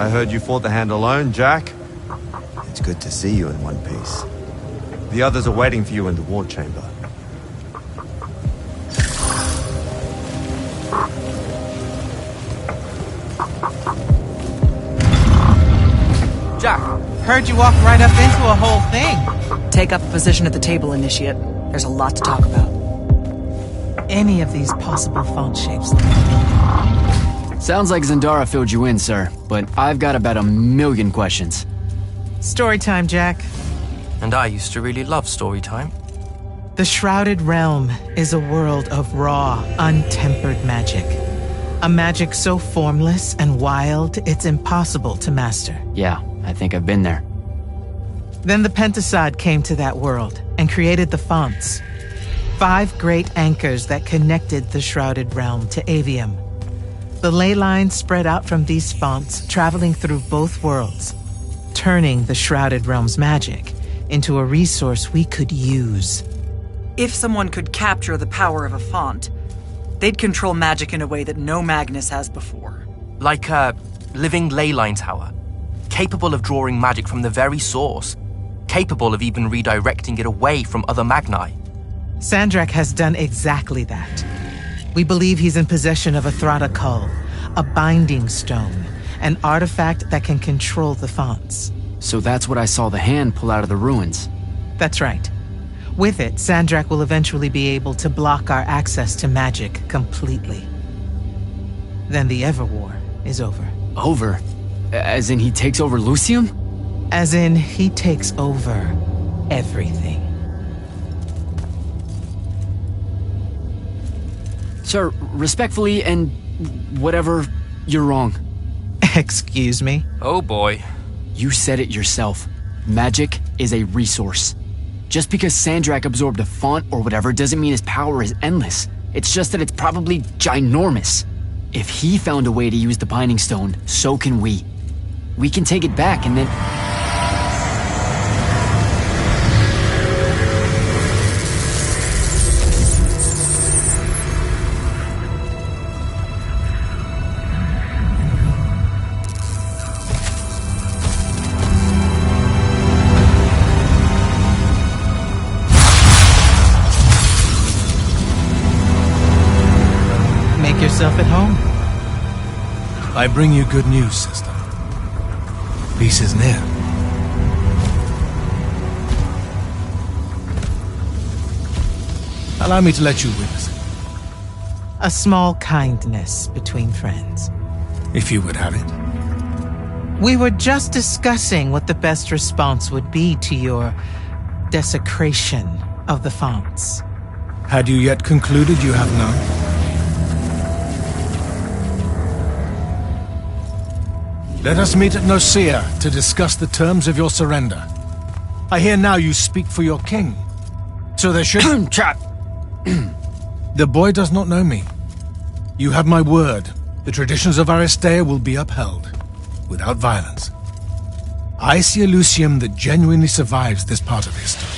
I heard you fought the hand alone, Jack. It's good to see you in one piece. The others are waiting for you in the war chamber. Jack, heard you walk right up into a whole thing. Take up a position at the table, Initiate. There's a lot to talk about. Any of these possible font shapes look familiar. Sounds like Zendara filled you in, sir, but I've got about 1,000,000 questions. Story time, Jack. And I used to really love story time. The Shrouded Realm is a world of raw, untempered magic. A magic so formless and wild, it's impossible to master. Yeah, I think I've been there. Then the Pentasod came to that world and created the fonts. 5 great anchors that connected the Shrouded Realm to Aveum. The ley lines spread out from these fonts, traveling through both worlds, turning the Shrouded Realm's magic into a resource we could use. If someone could capture the power of a font, they'd control magic in a way that no Magnus has before. Like a living ley line tower, capable of drawing magic from the very source, capable of even redirecting it away from other Magni. Sandrak has done exactly that. We believe he's in possession of a Thrata Cull, a binding stone, an artifact that can control the fonts. So that's what I saw the hand pull out of the ruins. That's right. With it, Sandrak will eventually be able to block our access to magic completely. Then the Everwar is over. Over? As in he takes over Lucium? As in, he takes over everything. Sir, respectfully and whatever, you're wrong. Excuse me? Oh boy. You said it yourself. Magic is a resource. Just because Sandrak absorbed a font or whatever doesn't mean his power is endless. It's just that it's probably ginormous. If he found a way to use the Binding Stone, so can we. We can take it back and then... Make yourself at home. I bring you good news, sister. Peace is near. Allow me to let you witness it, A small kindness between friends. if you would have it. We were just discussing what the best response would be to your desecration of the fonts. Had you yet concluded you have none? Let us meet at Nicaea to discuss the terms of your surrender. I hear now you speak for your king. So there should... Trap! The boy does not know me. You have my word. The traditions of Aristea will be upheld, without violence. I see a Lucium that genuinely survives this part of history.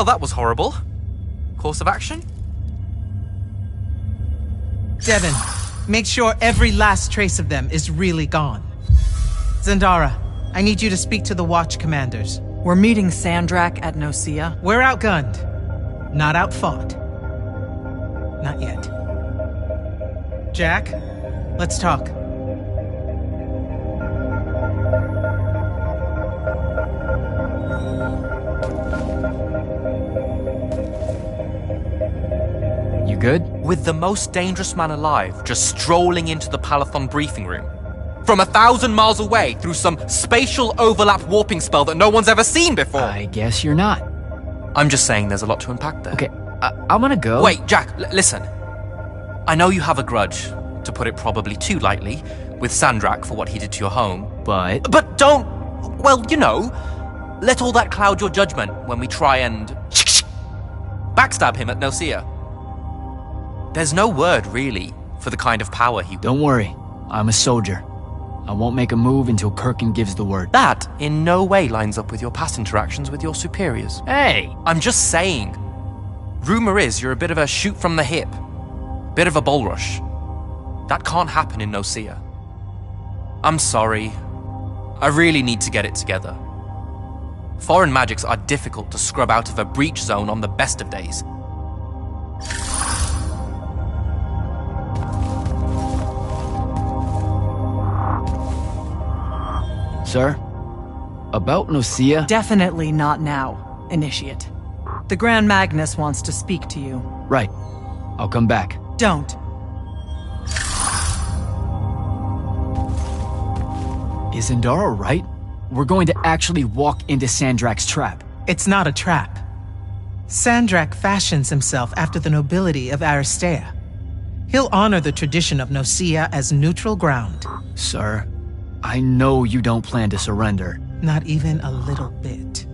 Well, that was horrible. Course of action? Devin, make sure every last trace of them is really gone. Zendara, I need you to speak to the Watch commanders. We're meeting Sandrak at Nosea. We're outgunned, not outfought. Not yet. Jack, let's talk. You good? With the most dangerous man alive just strolling into the Palathon briefing room. From 1,000 miles away through some spatial overlap warping spell that no one's ever seen before. I guess you're not. I'm just saying there's a lot to unpack there. Okay, I'm gonna go. Wait, Jack, listen. I know you have a grudge, to put it probably too lightly, with Sandrak for what he did to your home. But don't, well, you know, let all that cloud your judgment when we try and backstab him at Nosea. There's no word, really, for the kind of power he... Don't worry, I'm a soldier. I won't make a move until Kirkin gives the word. That in no way lines up with your past interactions with your superiors. Hey! I'm just saying. Rumor is you're a bit of a shoot from the hip. Bit of a bull rush. That can't happen in Nosea. I'm sorry. I really need to get it together. Foreign magics are difficult to scrub out of a breach zone on the best of days. Sir? About Nosea? Definitely not now, Initiate. The Grand Magnus wants to speak to you. Right. I'll come back. Don't. Is Zendara right? We're going to actually walk into Sandrak's trap. It's not a trap. Sandrak fashions himself after the nobility of Aristea. He'll honor the tradition of Nosea as neutral ground. Sir, I know you don't plan to surrender. Not even a little bit.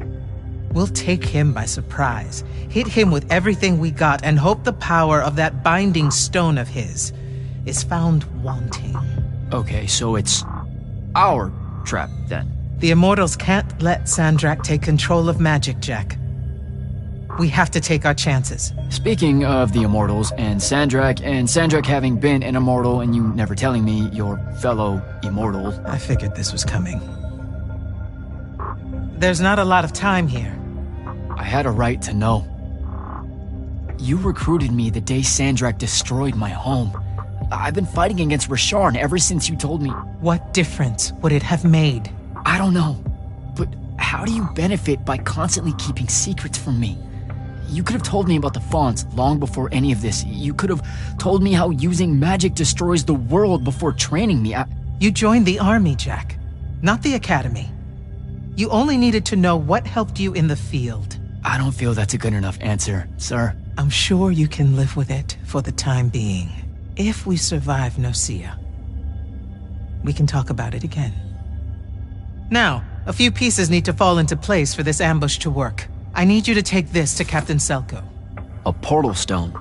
We'll take him by surprise, hit him with everything we got, and hope the power of that binding stone of his is found wanting. Okay, so it's our trap, then. The Immortals can't let Sandrak take control of magic, Jack. We have to take our chances. Speaking of the Immortals and Sandrak having been an Immortal and you never telling me your fellow Immortal. I figured this was coming. There's not a lot of time here. I had a right to know. You recruited me the day Sandrak destroyed my home. I've been fighting against Rasharn ever since you told me. What difference would it have made? I don't know. But how do you benefit by constantly keeping secrets from me? You could have told me about the fonts long before any of this. You could have told me how using magic destroys the world before training me. You joined the army, Jack, not the academy. You only needed to know what helped you in the field. I don't feel that's a good enough answer, sir. I'm sure you can live with it for the time being. If we survive Nosea, we can talk about it again. Now, a few pieces need to fall into place for this ambush to work. I need you to take this to Captain Selko. A portal stone.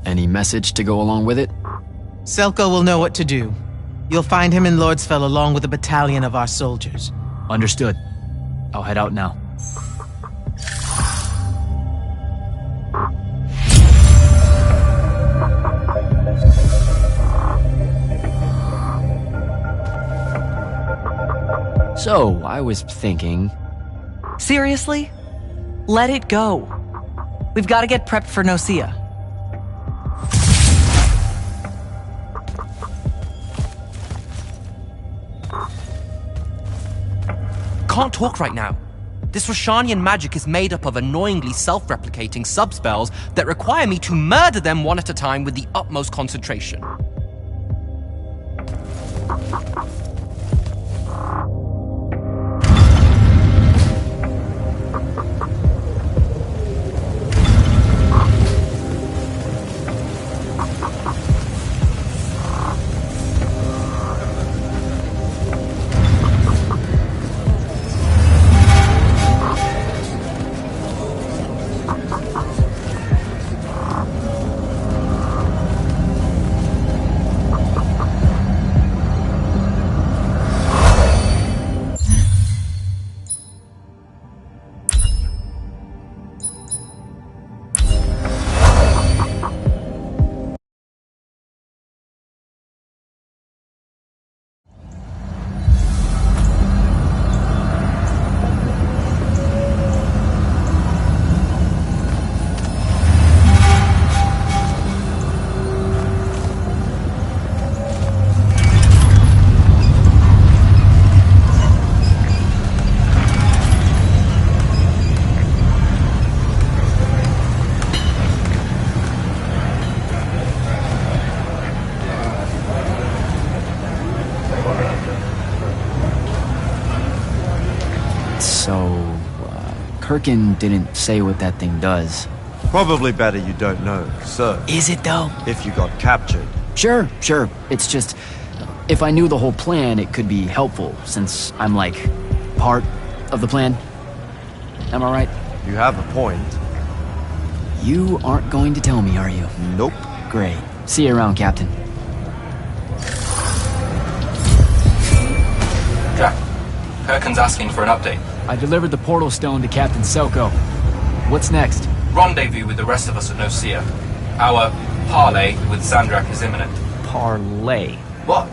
Any message to go along with it? Selko will know what to do. You'll find him in Lordsfell along with a battalion of our soldiers. Understood. I'll head out now. So, I was thinking... Seriously? Let it go. We've got to get prepped for Nosea. Can't talk right now. This Roshanian magic is made up of annoyingly self-replicating subspells that require me to murder them one at a time with the utmost concentration. Perkin didn't say what that thing does. Probably better you don't know, sir. Is it though? If you got captured. Sure. It's just, if I knew the whole plan, it could be helpful, since I'm like, part of the plan. Am I right? You have a point. You aren't going to tell me, are you? Nope. Great. See you around, Captain. Jack, Perkin's asking for an update. I delivered the portal stone to Captain Selko. What's next? Rendezvous with the rest of us at Nocia. Our parley with Sandrak is imminent. Parlay. What?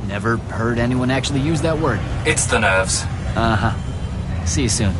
Never heard anyone actually use that word. It's the nerves. Uh-huh. See you soon.